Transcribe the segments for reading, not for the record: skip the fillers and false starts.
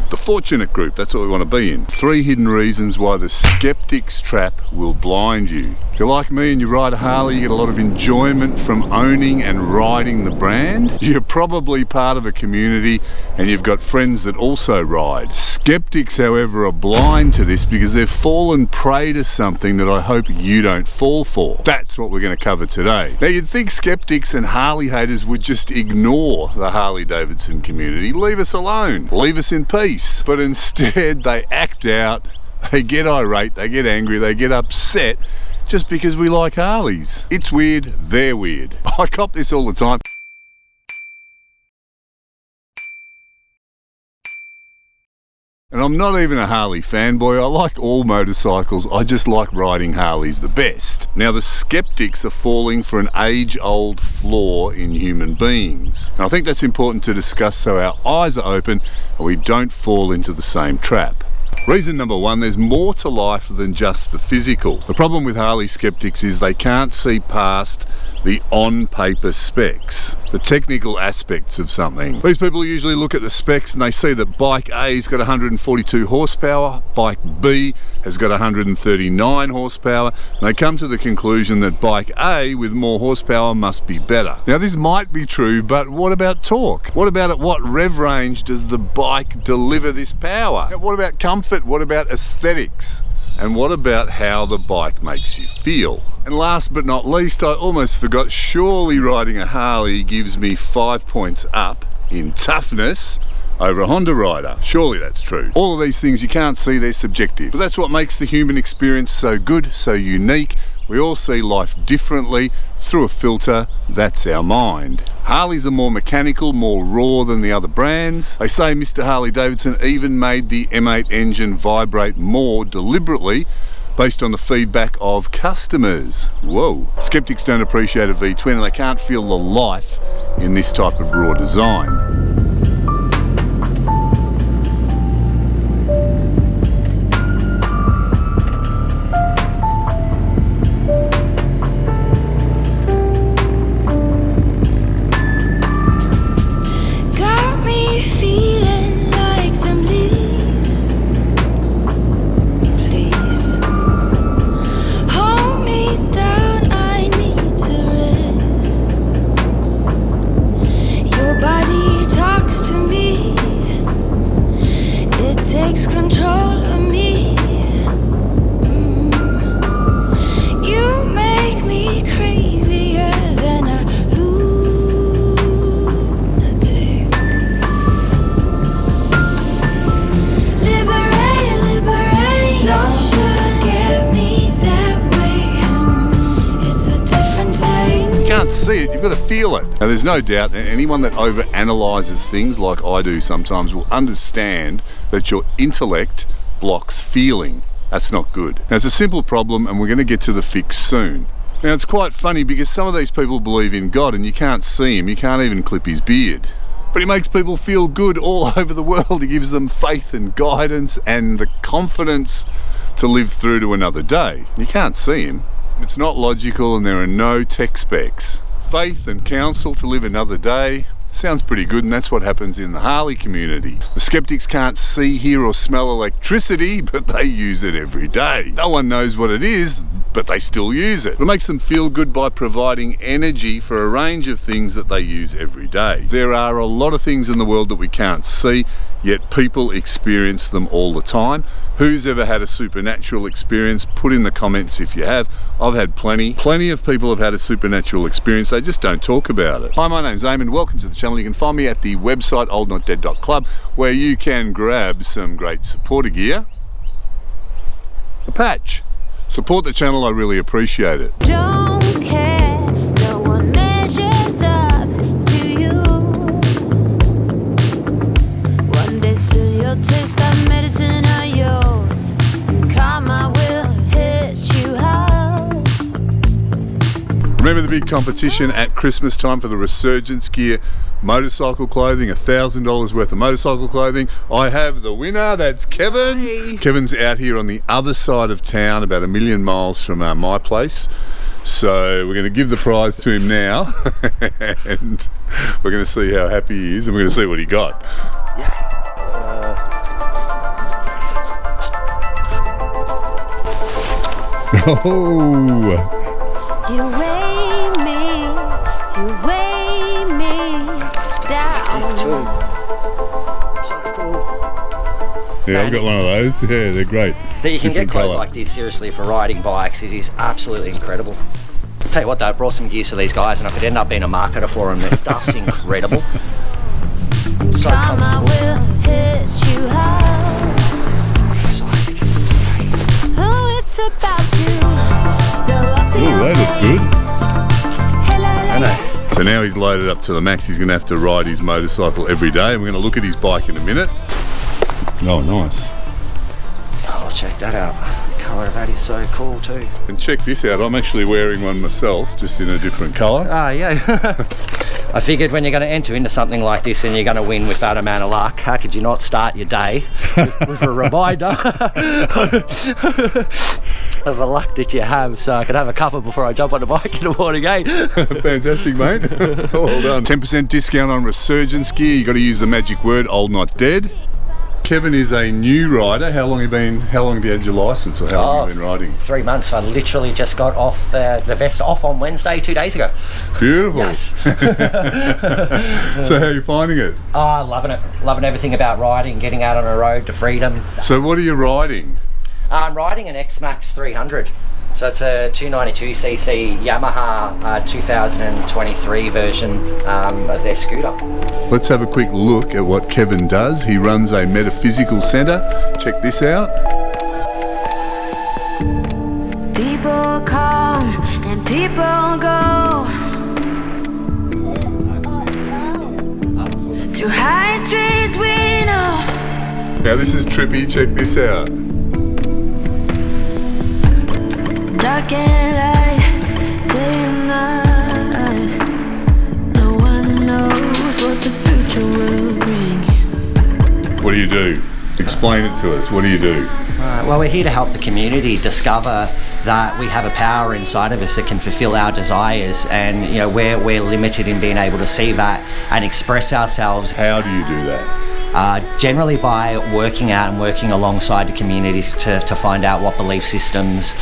The fortunate group, that's what we want to be in. 3 hidden reasons why the skeptic's trap will blind you. If you're like me and you ride a Harley, you get a lot of enjoyment from owning and riding the brand. You're probably part of a community and you've got friends that also ride. Skeptics, however, are blind to this because they've fallen prey to something that I hope you don't fall for. That's what we're going to cover today. Now, you'd think skeptics and Harley haters would just ignore the Harley Davidson community, leave us alone, leave us in peace. But instead they act out, they get irate, they get angry, they get upset just because we like Harleys. It's weird, they're weird. I cop this all the time. And I'm not even a Harley fanboy, I like all motorcycles, I just like riding Harleys the best. Now the skeptics are falling for an age-old flaw in human beings. And I think that's important to discuss so our eyes are open and we don't fall into the same trap. Reason number 1, there's more to life than just the physical. The problem with Harley skeptics is they can't see past the on-paper specs, the technical aspects of something. These people usually look at the specs and they see that bike A's got 142 horsepower, bike B has got 139 horsepower, and they come to the conclusion that bike A with more horsepower must be better. Now this might be true, but what about torque? What about at what rev range does the bike deliver this power? What about comfort? What about aesthetics? And what about how the bike makes you feel? And last but not least, I almost forgot, surely riding a Harley gives me 5 points up in toughness over a Honda rider. Surely that's true. All of these things you can't see, they're subjective. But that's what makes the human experience so good, so unique. We all see life differently through a filter, that's our mind. Harleys are more mechanical, more raw than the other brands. They say Mr. Harley Davidson even made the M8 engine vibrate more deliberately based on the feedback of customers. Whoa. Skeptics don't appreciate a V-twin and they can't feel the life in this type of raw design. See it, you've got to feel it. Now there's no doubt anyone that over-analyzes things like I do sometimes will understand that your intellect blocks feeling. That's not good. Now it's a simple problem and we're going to get to the fix soon. Now it's quite funny because some of these people believe in God and you can't see him, you can't even clip his beard. But he makes people feel good all over the world. He gives them faith and guidance and the confidence to live through to another day. You can't see him. It's not logical and there are no tech specs. Faith and counsel to live another day sounds pretty good, and that's what happens in the Harley community. The skeptics can't see, hear or smell electricity, but they use it every day. No one knows what it is, but they still use it. It makes them feel good by providing energy for a range of things that they use every day. There are a lot of things in the world that we can't see, yet people experience them all the time. Who's ever had a supernatural experience? Put in the comments if you have. I've had plenty. Plenty of people have had a supernatural experience, they just don't talk about it. Hi, my name's Eamon, welcome to the channel. You can find me at the website oldnotdead.club where you can grab some great supporter gear. A patch. Support the channel, I really appreciate it. Don't care, no one measures up to you. One day soon you'll taste that medicine of yours, and karma will hit you hard. Remember the big competition at Christmas time for the Resurgence Gear motorcycle clothing, $1,000 worth of motorcycle clothing. I have the winner, that's Kevin. Hi. Kevin's out here on the other side of town, about 1,000,000 miles from my place. So we're going to give the prize to him now and we're going to see how happy he is and we're going to see what he got. Oh! You weigh me down. So cool. Yeah, I've got one of those. Yeah, they're great. That you can get Different clothes colour. like this, seriously, for riding bikes. It is absolutely incredible. Tell you what though, I brought some gears for these guys, and I could end up being a marketer for them. Their stuff's incredible. So Come, I comfortable. will hit you hard. Excited. Oh, it's about to blow up in Ooh, your they look good. face. Hello, I know. So now he's loaded up to the max. He's going to have to ride his motorcycle every day. And we're going to look at his bike in a minute. Oh, nice. Oh, check that out. The colour of that is so cool too. And check this out. I'm actually wearing one myself, just in a different colour. Ah, yeah. I figured when you're going to enter into something like this and you're going to win with that amount of luck, how could you not start your day with a reminder of the luck that you have, so I could have a couple before I jump on the bike in the morning, eh? Fantastic, mate. Well done. 10% discount on Resurgence Gear. You got to use the magic word, old not dead. Kevin is a new rider. How long have you had your license, or how long have you been riding? 3 months. I literally just got off the vest off on Wednesday 2 days ago. Beautiful. Yes. So how are you finding it? Oh, loving it. Loving everything about riding, getting out on the road to freedom. So what are you riding? I'm riding an X-Max 300. So it's a 292cc Yamaha 2023 version of their scooter. Let's have a quick look at what Kevin does. He runs a metaphysical centre. Check this out. people come and people go. Through high streets we know. Now this is trippy. Check this out. Dark and light, day and night. No one knows what the future will bring. What do you do? Explain it to us. What do you do? Well, we're here to help the community discover that we have a power inside of us that can fulfill our desires, and you know we're limited in being able to see that and express ourselves. How do you do that? Generally by working out and working alongside the community to find out what belief systems,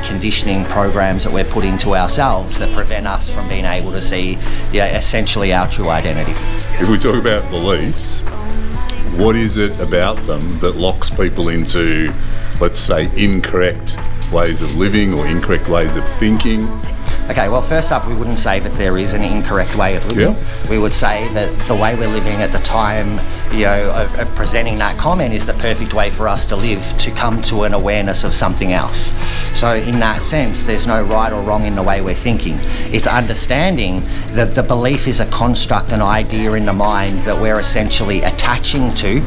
conditioning programs that we're putting into ourselves that prevent us from being able to see essentially our true identity. If we talk about beliefs, what is it about them that locks people into, let's say, incorrect ways of living or incorrect ways of thinking? Okay, well, first up, we wouldn't say that there is an incorrect way of living. Yeah. We would say that the way we're living at the time, of presenting that comment is the perfect way for us to live, to come to an awareness of something else. So in that sense, there's no right or wrong in the way we're thinking. It's understanding that the belief is a construct, an idea in the mind that we're essentially attaching to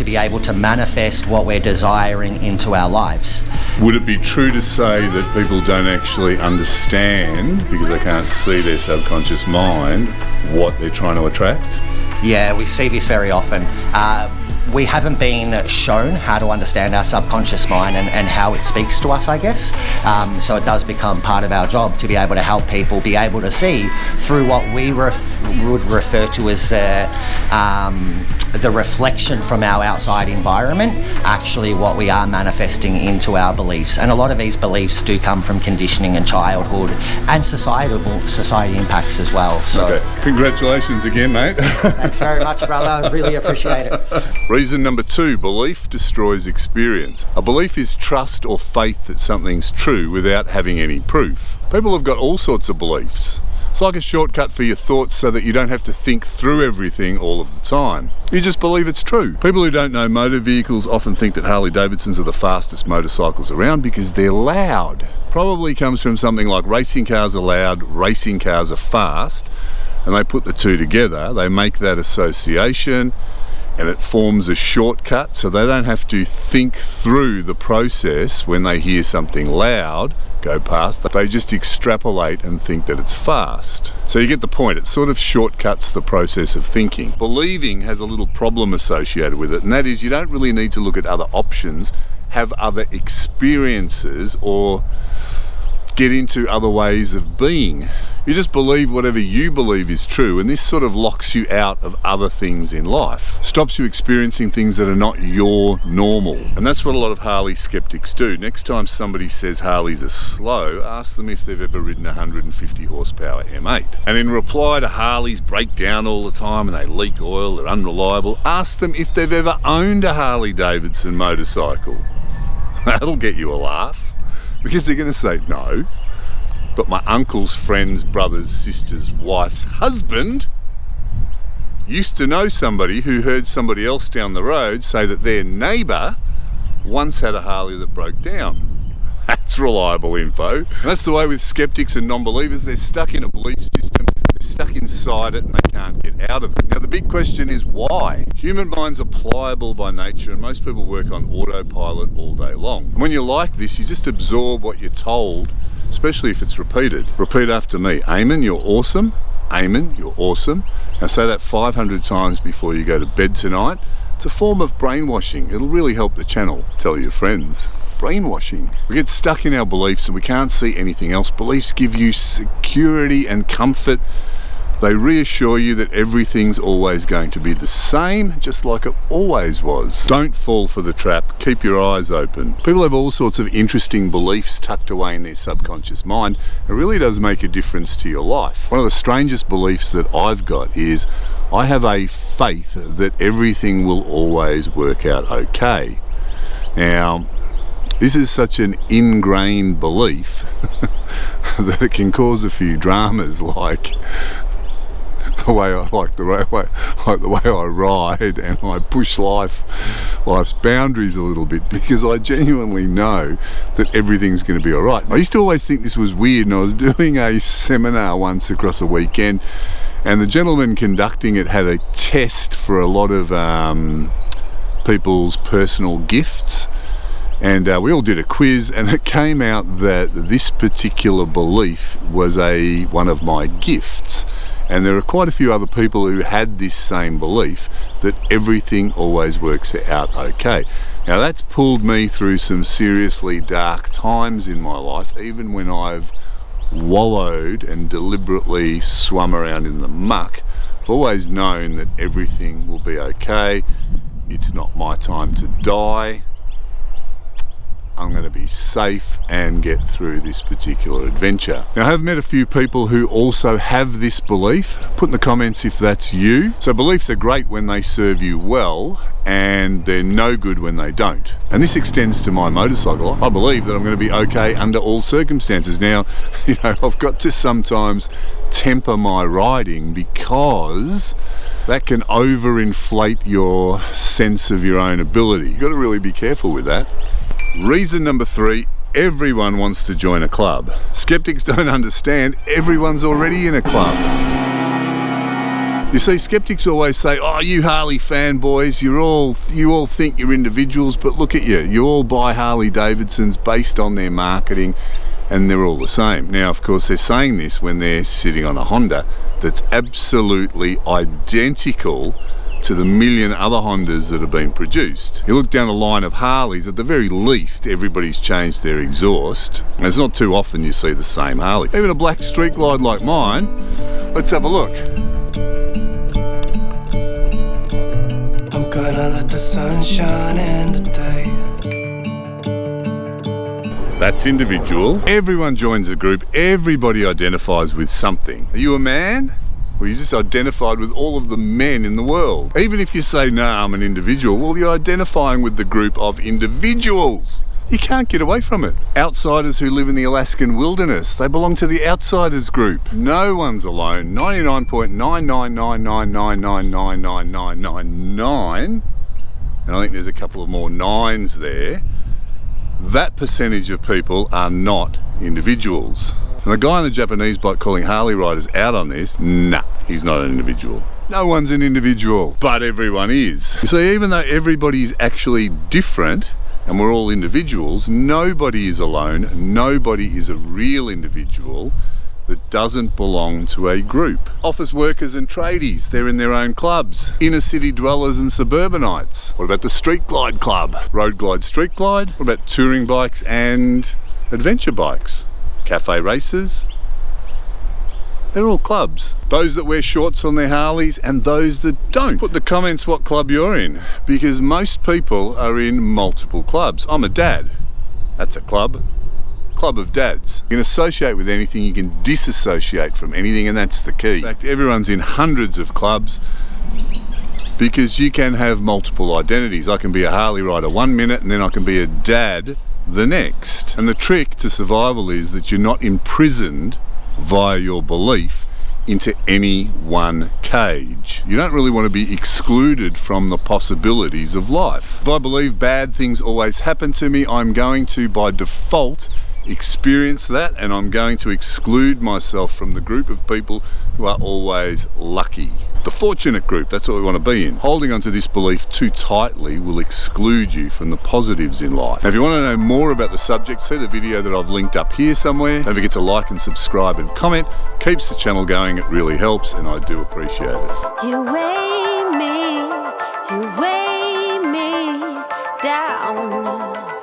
be able to manifest what we're desiring into our lives. Would it be true to say that people don't actually understand, because they can't see their subconscious mind, what they're trying to attract? Yeah, we see this very often. We haven't been shown how to understand our subconscious mind and how it speaks to us, I guess. So it does become part of our job to be able to help people be able to see through what we would refer to as the reflection from our outside environment, actually what we are manifesting into our beliefs. And a lot of these beliefs do come from conditioning and childhood and society impacts as well. So Okay. Congratulations again, mate. thanks very much, brother. I really appreciate it. Reason number 2, belief destroys experience. A belief is trust or faith that something's true without having any proof. People have got all sorts of beliefs. It's like a shortcut for your thoughts so that you don't have to think through everything all of the time. You just believe it's true. People who don't know motor vehicles often think that Harley Davidsons are the fastest motorcycles around because they're loud. Probably comes from something like racing cars are loud, racing cars are fast, and they put the two together, they make that association, and it forms a shortcut so they don't have to think through the process when they hear something loud go past. They just extrapolate and think that it's fast. So you get the point. It sort of shortcuts the process of thinking. Believing has a little problem associated with it, and that is you don't really need to look at other options, have other experiences, or get into other ways of being. You just believe whatever you believe is true, and this sort of locks you out of other things in life. Stops you experiencing things that are not your normal. And that's what a lot of Harley skeptics do. Next time somebody says Harleys are slow, ask them if they've ever ridden a 150 horsepower M8. And in reply to Harleys break down all the time and they leak oil, they're unreliable, ask them if they've ever owned a Harley Davidson motorcycle. That'll get you a laugh, because they're going to say no. But my uncle's friend's brother's sister's wife's husband used to know somebody who heard somebody else down the road say that their neighbour once had a Harley that broke down. That's reliable info. And that's the way with skeptics and non-believers. They're stuck in a belief system, they're stuck inside it, and they can't get out of it. Now the big question is why? Human minds are pliable by nature, and most people work on autopilot all day long. And when you're like this, you just absorb what you're told, especially if it's repeated. Repeat after me. Eamon, you're awesome. Eamon, you're awesome. Now say that 500 times before you go to bed tonight. It's a form of brainwashing. It'll really help the channel. Tell your friends. Brainwashing. We get stuck in our beliefs and we can't see anything else. Beliefs give you security and comfort. They reassure you that everything's always going to be the same, just like it always was. Don't fall for the trap. Keep your eyes open. People have all sorts of interesting beliefs tucked away in their subconscious mind. It really does make a difference to your life. One of the strangest beliefs that I've got is I have a faith that everything will always work out okay. Now, this is such an ingrained belief that it can cause a few dramas, like the way I ride, and I push life's boundaries a little bit, because I genuinely know that everything's going to be all right. I used to always think this was weird, and I was doing a seminar once across a weekend, and the gentleman conducting it had a test for a lot of people's personal gifts. And we all did a quiz, and it came out that this particular belief was one of my gifts. And there are quite a few other people who had this same belief, that everything always works out okay. Now that's pulled me through some seriously dark times in my life, even when I've wallowed and deliberately swum around in the muck. I've always known that everything will be okay. It's not my time to die. I'm going to be safe and get through this particular adventure. Now, I have met a few people who also have this belief. Put in the comments if that's you. So beliefs are great when they serve you well, and they're no good when they don't. And this extends to my motorcycle. I believe that I'm going to be okay under all circumstances. Now, I've got to sometimes temper my riding, because that can overinflate your sense of your own ability. You've got to really be careful with that. Reason number 3, everyone wants to join a club. Skeptics don't understand, everyone's already in a club. You see, skeptics always say, oh, you Harley fanboys, you all think you're individuals, but look at you. You all buy Harley Davidsons based on their marketing, and they're all the same. Now, of course, they're saying this when they're sitting on a Honda that's absolutely identical to the million other Hondas that have been produced. You look down a line of Harleys, at the very least everybody's changed their exhaust, and it's not too often you see the same Harley. Even a black street glide like mine. Let's have a look. I'm gonna let the sun shine in today. That's individual. Everyone joins a group, everybody identifies with something. Are you a man? Well, you just identified with all of the men in the world. Even if you say, no, I'm an individual, well, you're identifying with the group of individuals. You can't get away from it. Outsiders who live in the Alaskan wilderness, they belong to the outsiders group. No one's alone. 99.99999999999, and I think there's a couple of more nines there. That percentage of people are not individuals. And the guy on the Japanese bike calling Harley riders out on this, nah, he's not an individual. No one's an individual, but everyone is. You see, even though everybody's actually different and we're all individuals, nobody is alone, nobody is a real individual that doesn't belong to a group. Office workers and tradies, they're in their own clubs. Inner city dwellers and suburbanites. What about the street glide club? Road glide, street glide? What about touring bikes and adventure bikes? Cafe races? They're all clubs. Those that wear shorts on their Harleys and those that don't. Put in the comments what club you're in, because most people are in multiple clubs. I'm a dad. That's a club. Club of dads. You can associate with anything, you can disassociate from anything, and that's the key. In fact, everyone's in hundreds of clubs because you can have multiple identities. I can be a Harley rider 1 minute and then I can be a dad the next. And the trick to survival is that you're not imprisoned via your belief into any one cage. You don't really want to be excluded from the possibilities of life. If I believe bad things always happen to me, I'm going to, by default, experience that, and I'm going to exclude myself from the group of people who are always lucky. The fortunate group, that's what we want to be in. Holding onto this belief too tightly will exclude you from the positives in life. Now, if you want to know more about the subject, see the video that I've linked up here somewhere. Don't forget to like and subscribe and comment. Keeps the channel going, it really helps, and I do appreciate it. You weigh me down.